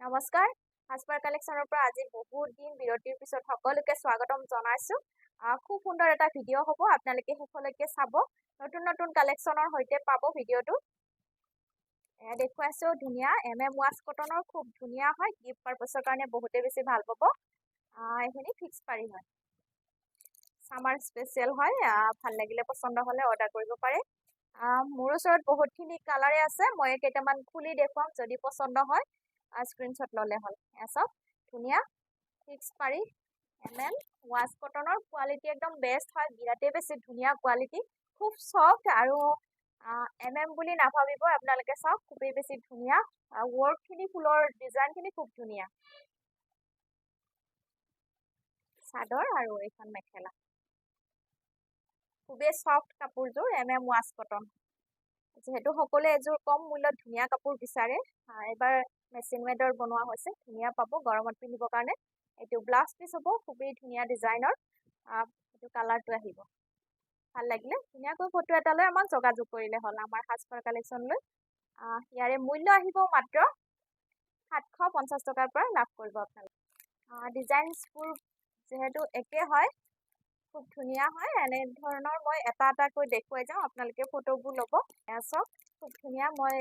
নমস্কাৰ সাজপাৰ কালেকশ্যনৰ পৰা আজি বহুত দিন বিৰতিৰ পিছত সকলোকে স্বাগতম জনাইছো। খুব সুন্দৰ এটা ভিডিঅ' হ'ব, আপোনালোকে শেষলৈকে চাব। নতুন নতুন কালেকশ্যনৰ সৈতে পাব ভিডিঅ'টো। দেখুৱাইছো ধুনীয়া ৱাছ কটনৰ খুব ধুনীয়া হয়, গিফ্ট পাৰপাছৰ কাৰণে বহুতে বেছি ভাল পাব। এইখিনি ফিক্স পাৰি হয়, ছামাৰ স্পেচিয়েল হয়। ভাল লাগিলে পচন্দ হ'লে অৰ্ডাৰ কৰিব পাৰে। মোৰ ওচৰত বহুতখিনি কালাৰে আছে, মই কেইটামান খুলি দেখুৱাম, যদি পচন্দ হয় স্ক্ৰীনশ্বট ল'লে হ'ল। চব ধুনীয়া ফিক্স পাৰি ৱাছ কটনৰ কোৱালিটি একদম বেষ্ট হয়, বিৰাটেই বেছি ধুনীয়া কোৱালিটি, খুব ছফ্ট আৰু বুলি নাভাবিব আপোনালোকে। চাওক খুবেই বেছি ধুনীয়া, ৱৰ্কখিনি ফুলৰ ডিজাইনখিনি খুব ধুনীয়া। চাদৰ আৰু এইখন মেখেলা, খুবেই ছফ্ট কাপোৰযোৰ ৱাছ কটন। যিহেতু সকলোৱে এযোৰ কম মূল্যত ধুনীয়া কাপোৰ বিচাৰে, এইবাৰ মেচিন মেডৰ বনোৱা হৈছে, ধুনীয়া পাব গৰমত পিন্ধিবৰ কাৰণে। এইটো ব্লাউজ পিচ হ'ব, খুবেই ধুনীয়া ডিজাইনৰ। এইটো কালাৰটো আহিব। ভাল লাগিলে ধুনীয়াকৈ ফটো এটা লৈ আমাক যোগাযোগ কৰিলে হ'ল আমাৰ সাজপাৰ কালেকশ্যনলৈ। ইয়াৰে মূল্য আহিব মাত্ৰ 750 টকাৰ পৰা লাভ কৰিব আপোনালোকে। ডিজাইনছবোৰ যিহেতু একে হয়, খুব ধুনীয়া হয়। এনেধৰণৰ মই এটা এটাকৈ দেখুৱাই যাওঁ, আপোনালোকে ফটোবোৰ ল'ব। চব খুব ধুনীয়া, মই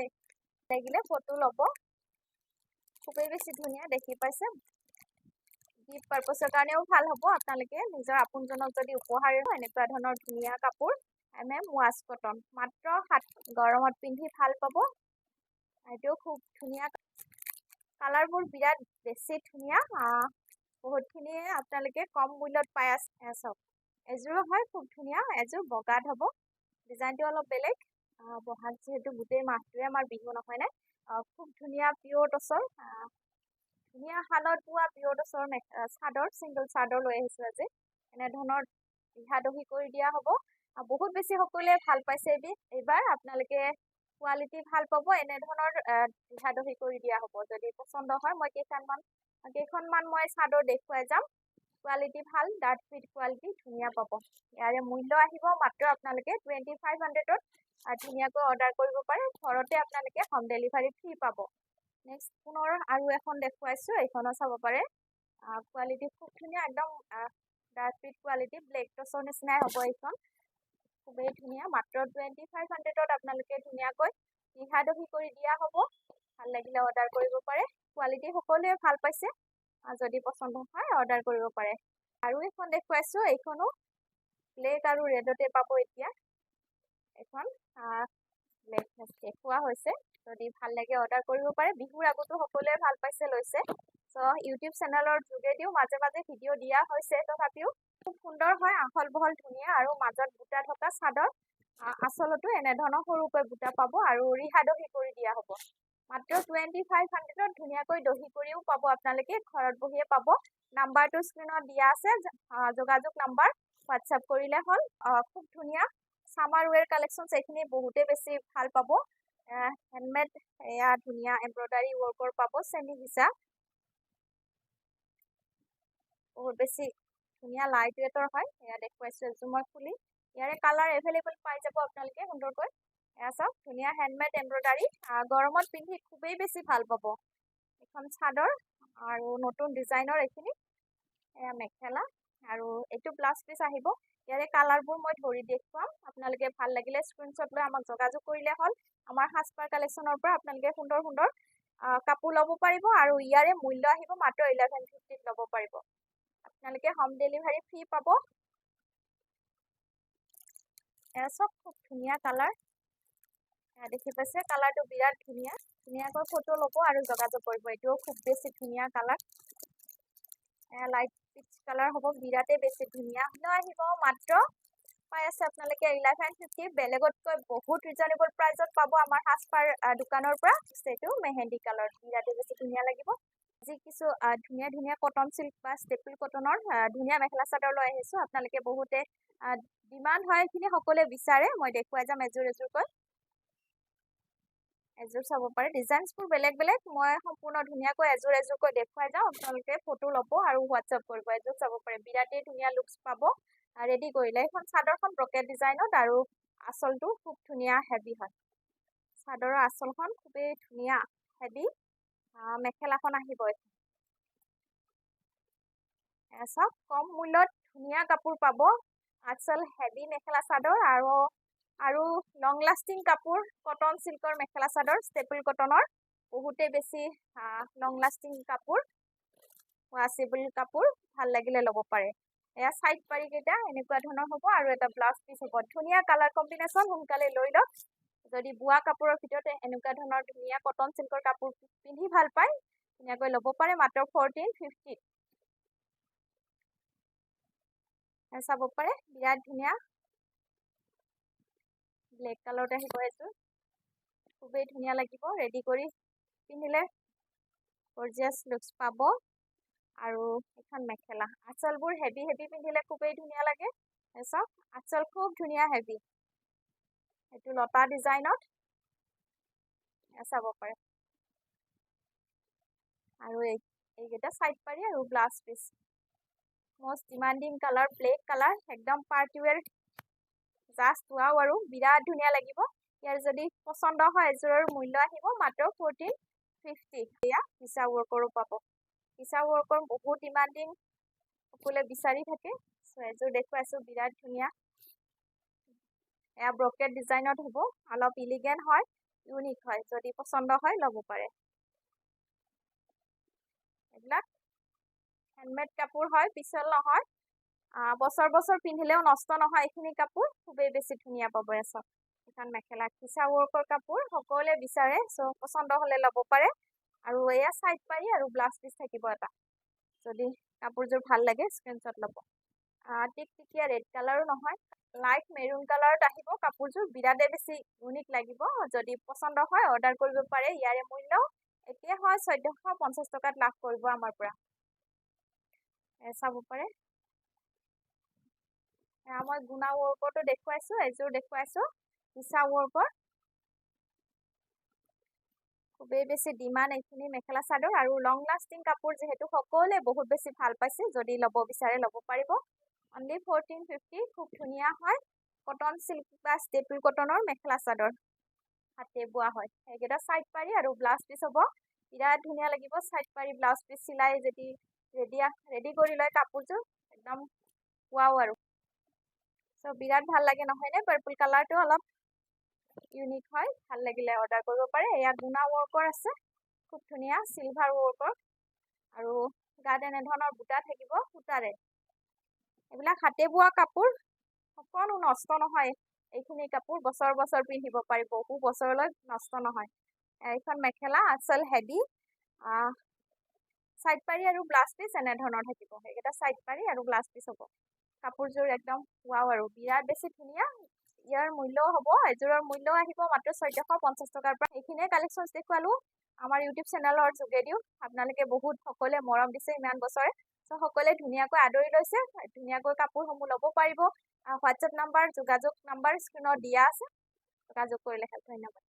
লাগিলে ফটো ল'ব। খুবেই বেছি ধুনীয়া, দেখি পাইছে। গিফ্ট পাৰপাছৰ কাৰণেও ভাল হ'ব, আপোনালোকে নিজৰ আপোনজনক যদি উপহাৰ দিব এনেকুৱা ধৰণৰ ধুনীয়া কাপোৰ ৱাছ কটন। মাত্ৰ গৰমত পিন্ধি ভাল পাব। এইটোও খুব ধুনীয়া, কালাৰবোৰ বিৰাট বেছি ধুনীয়া। বহুতখিনিয়ে আপোনালোকে কম মূল্যত পাই আছে। চব এযোৰো হয় খুব ধুনীয়া, এযোৰ বগাত হ'ব, ডিজাইনটো অলপ বেলেগ। বহাগ যিহেতু গোটেই মাহটোৱে আমাৰ বিহু নহয়নে, খুব ধুনীয়া পিয়ৰ টচৰ, ধুনীয়া শালত বোৱা পিয়ৰ টচৰ চাদৰ, চিংগল চাদৰ লৈ আহিছোঁ আজি। এনেধৰণৰ দিহা দহি কৰি দিয়া হ'ব। বহুত বেছি সকলোৱে ভাল পাইছে এইবাৰ। আপোনালোকে কোৱালিটি ভাল পাব, এনেধৰণৰ দিহা দহি কৰি দিয়া হ'ব। যদি পচন্দ হয় মই কেইখনমান মই চাদৰ দেখুৱাই যাম। কোৱালিটি ভাল, ডাঠ ফিট কোৱালিটি, ধুনীয়া পাব। ইয়াৰে মূল্য আহিব মাত্ৰ আপোনালোকে 2500ত ধুনীয়াকৈ অৰ্ডাৰ কৰিব পাৰে। ঘৰতে আপোনালোকে হোম ডেলিভাৰী ফ্ৰী পাব। নেক্সট পুনৰ আৰু এখন দেখুৱাইছোঁ, এইখনো চাব পাৰে। কোৱালিটি খুব ধুনীয়া, একদম ডাঠ ফিট কোৱালিটি, ব্লেক টচৰ নিচিনাই হ'ব এইখন। খুবেই ধুনীয়া, মাত্ৰ 2500ত আপোনালোকে ধুনীয়াকৈ দিহা দহি কৰি দিয়া হ'ব। ভাল লাগিলে অৰ্ডাৰ কৰিব পাৰে। কোৱালিটি সকলোৱে ভাল পাইছে, যদি পচন্দ হয় অৰ্ডাৰ কৰিব পাৰে। আৰু এখন দেখুৱাইছোঁ, এইখনো ব্লেক আৰু ৰেডতে পাব। এতিয়া এখন ব্লেক দেখুওৱা হৈছে, যদি ভাল লাগে অৰ্ডাৰ কৰিব পাৰে। বিহুৰ আগতো সকলোৱে ভাল পাইছে, লৈছে। ইউটিউব চেনেলৰ যোগেদিও মাজে মাজে ভিডিঅ' দিয়া হৈছে, তথাপিও খুব সুন্দৰ হয়, আহল বহল ধুনীয়া। আৰু মাজত বুটা থকা চাদৰ, আচলতো এনেধৰণৰ সৰুকৈ বুটা পাব আৰু ৰিহা দহি কৰি দিয়া হ'ব। মাত্ৰ 2500ত ধুনীয়াকৈ দহি কৰিও পাব আপোনালোকে, ঘৰত বহিয়ে পাব। নাম্বাৰটো স্ক্ৰীণত দিয়া আছে, যোগাযোগ নাম্বাৰ, হোৱাটছআপ কৰিলে হ'ল। খুব ধুনীয়া ছামাৰ ৱেৰ কালেকশ্যনছ, এইখিনি বহুতেই বেছি ভাল পাব। হেণ্ডমেড, এয়া ধুনীয়া এম্ব্ৰইডাৰী ৱৰ্কৰ পাব, চেমি ভিছা, বহুত বেছি ধুনীয়া লাইট ৱেটৰ হয়। এয়া দেখুৱাইছোঁ এযোৰ মই খুলি। ইয়াৰে কালাৰ এভেইলেবল পাই যাব আপোনালোকে সুন্দৰকৈ। এয়া চাওক, ধুনীয়া হেণ্ডমেড এম্ব্ৰইডাৰী, গৰমত পিন্ধি খুবেই বেছি ভাল পাব। এখন চাদৰ আৰু নতুন ডিজাইনৰ এইখিনি। এয়া মেখেলা আৰু এইটো ব্লাউজ পিচ আহিব। ইয়াৰে কালাৰবোৰ মই ধৰি দেখুৱাম, আপোনালোকে ভাল লাগিলে স্ক্ৰীনশ্বট লৈ আমাক যোগাযোগ কৰিলে হ'ল। আমাৰ সাজপাৰ কালেকশ্যনৰ পৰা আপোনালোকে সুন্দৰ সুন্দৰ কাপোৰ ল'ব পাৰিব। আৰু ইয়াৰে মূল্য আহিব মাত্ৰ 1150ত ল'ব পাৰিব। আপোনালোকে হোম ডেলিভাৰী ফ্ৰী পাব। এয়া চব খুব ধুনীয়া কালাৰ, দেখি পাইছে, কালাৰটো বিৰাট ধুনীয়া। ধুনীয়াকৈ ফটো ল'ব আৰু যোগাযোগ কৰিব। এইটোও খুব বেছি ধুনীয়া কালাৰ, লাইট পিচ কালাৰ হ'ব, বিৰাটেই বেছি ধুনীয়া। আহিব মাত্ৰ পাই আছে আপোনালোকে 1150। বেলেগতকৈ বহুত ৰিজনেবল প্ৰাইজত পাব আমাৰ সাজপাৰ দোকানৰ পৰা। এইটো মেহেন্দি কালাৰ, বিৰাটেই বেছি ধুনীয়া লাগিব। আজি কিছু ধুনীয়া ধুনীয়া কটন চিল্ক বা ষ্টেপুল কটনৰ ধুনীয়া মেখেলা চাদৰ লৈ আহিছোঁ। আপোনালোকে বহুতে ডিমাণ্ড হয়, এইখিনি সকলোৱে বিচাৰে। মই দেখুৱাই যাম এযোৰ এযোৰকৈ। এযোৰ চাব পাৰে, ডিজাইনছবোৰ বেলেগ বেলেগ। মই সম্পূৰ্ণ ধুনীয়াকৈ এযোৰ এযোৰকৈ দেখুৱাই যাওঁ, আপোনালোকে ফটো ল'ব আৰু হোৱাটছআপ কৰিব। এযোৰ চাব পাৰে, বিৰাটেই ধুনীয়া লুকছ পাব ৰেডি কৰিলে। এইখন চাদৰখন ব্ৰকেট ডিজাইনত আৰু আঁচলটো খুব ধুনীয়া হেভি হয়। চাদৰৰ আঁচলখন খুবেই ধুনীয়া হেভি, মেখেলাখন আহিব চাওক কম মূল্যত ধুনীয়া কাপোৰ পাব আচল হেভি মেখেলা চাদৰ আৰু লং লাষ্টিং কাপোৰ কটন চিল্কৰ মেখেলা চাদৰ ষ্টেপল কটনৰ বহুতে বেছি লং লাষ্টিং কাপোৰ ৱাশ্বেবল কাপোৰ ভাল লাগিলে ল'ব পাৰে এয়া সাইড পাৰি কেইটা এনেকুৱা ধৰণৰ হ'ব আৰু এটা ব্লাউজ পিস হ'ব ধুনীয়া কালাৰ কম্বিনেশ্যন সোনকালে লৈ লওক যদি বোৱা কাপোৰৰ ভিতৰত এনেকুৱা ধৰণৰ ধুনীয়া কটন চিল্কৰ কাপোৰ পিন্ধি ভাল পায় ধুনীয়াকৈ ল'ব পাৰে মাত্ৰ 1450 চাব পাৰে বিৰাট ধুনীয়া ব্লেক কালাৰত আহিব এযোৰ খুবেই ধুনীয়া লাগিব ৰেডি কৰি পিন্ধিলে গৰ্জিয়াছ লুকছ পাব আৰু এখন মেখেলা আঁচলবোৰ হেভি হেভি পিন্ধিলে খুবেই ধুনীয়া লাগে চাওক আঁচল খুব ধুনীয়া হেভি এইটো লতা ডিজাইনত চাব পাৰে আৰু এইকেইটা সাইড পাৰি আৰু blouse piece most demanding color black color একদম পাৰ্টি ওয়্যাৰ জাষ্ট ওয়াও আৰু বিৰাট ধুনীয়া লাগিব ইয়াৰ যদি পছন্দ হয় এযোৰৰ মূল্য আহিব মাত্ৰ 1450 এয়া পিছা ৱৰ্কৰো পাব পিছা ৱৰ্কৰ বহুত ডিমান্ডিং সকলোৱে বিচাৰি থাকে সো এযোৰ দেখুৱাইছো বিৰাট ধুনীয়া এয়া ব্ৰকেট ডিজাইনত হ'ব অলপ ইলিগেন্ট হয় ইউনিক হয় যদি পছন্দ হয় ল'ব পাৰে এইবিলাক হ্যান্ডমেড কাপোৰ হয় পিছল নহয় বছৰ বছৰ পিন্ধিলেও নষ্ট নহয় এইখিনি কাপোৰ খুবেই বেছি ধুনীয়া পাব এসব এখন মেখেলা কিছা ৱৰ্কৰ কাপোৰ সকলোৱে বিচাৰে সো পছন্দ হলে ল'ব পাৰে আৰু এয়া সাইড পাৰি আৰু ব্লাউজ পিস থাকিব এটা যদি কাপোৰযোৰ ভাল লাগে স্ক্ৰিনশ্বট ল'ব টিকটিকিয়া ৰেড কালাৰো নহয় লাইট মেৰুন কালাৰত আহিব কাপোৰযোৰ বিৰাটে বেছি ইউনিক লাগিব যদি পছন্দ হয় অৰ্ডাৰ কৰিব পাৰে ইয়াৰে মূল্য এতিয়া হয় 1450 টকাত লাভ কৰিব আমাৰ পৰা চাব পাৰে মই গুণা ৱৰ্কৰটো দেখুৱাইছো এযোৰ দেখুৱাইছো কিছা ৱৰ্কৰ খুবেই বেছি ডিমান্ড এইখিনি মেখেলা চাদৰ আৰু লং লাষ্টিং কাপোৰ যেহেতু সকলোৱে বহুত বেছি ভাল পাইছে যদি ল'ব বিচাৰে ল'ব পাৰিব অনলি 1450 খুব ধুনীয়া হয় কটন সিল্ক বা ষ্টেপল কটনৰ মেখেলা চাদৰ হাতে বোৱা হয় এইকেইটা সাইড পাৰি আৰু ব্লাউজ পিস হ'ব বিৰাট ধুনীয়া লাগিব সাইড পাৰি ব্লাউজ পিস চিলাই যদি ৰেডি কৰি লয় কাপোৰযোৰ একদম ওয়াও আৰু সো বিৰাট ভাল লাগে নহয়নে পাৰ্পল কালাৰটো অলপ ইউনিক হয় ভাল লাগিলে অৰ্ডাৰ কৰিব পাৰে এয়া গুণা ৱৰ্কৰ আছে খুব ধুনীয়া সিলভাৰ ৱৰ্কৰ আৰু গাত এনেধৰণৰ বুটা থাকিব সূতাৰে এইবিলাক হাতে বোৱা কাপোৰ অকণো নষ্ট নহয় এইখিনি কাপোৰ বছৰ বছৰ পিন্ধিব পাৰি বহু বছৰলৈ নষ্ট নহয় এইখন মেখেলা আচল হেভি সাইড পাৰি আৰু ব্লাউজ পিস এনেধৰণৰ থাকিব এইকেইটা সাইড পাৰি আৰু ব্লাউজ পিস হ'ব কাপোৰযোৰ একদম ওয়াও আৰু বিৰাট বেছি ধুনীয়া ইয়াৰ মূল্যও হ'ব এযোৰৰ মূল্যও আহিব মাত্ৰ 1450 টকাৰ পৰা এইখিনিয়ে কালেকশ্যনছ দেখুৱালো আমাৰ ইউটিউব চেনেলৰ যোগেদিও আপোনালোকে বহুত সকলোৱে মৰম দিছে ইমান বছৰে সো সকলোৱে ধুনীয়াকৈ আদৰি লৈছে ধুনীয়াকৈ কাপোৰসমূহ ল'ব পাৰিব হোৱাটছএপ নাম্বাৰ যোগাযোগ নাম্বাৰ স্ক্ৰীনত দিয়া আছে যোগাযোগ কৰিলে ধন্যবাদ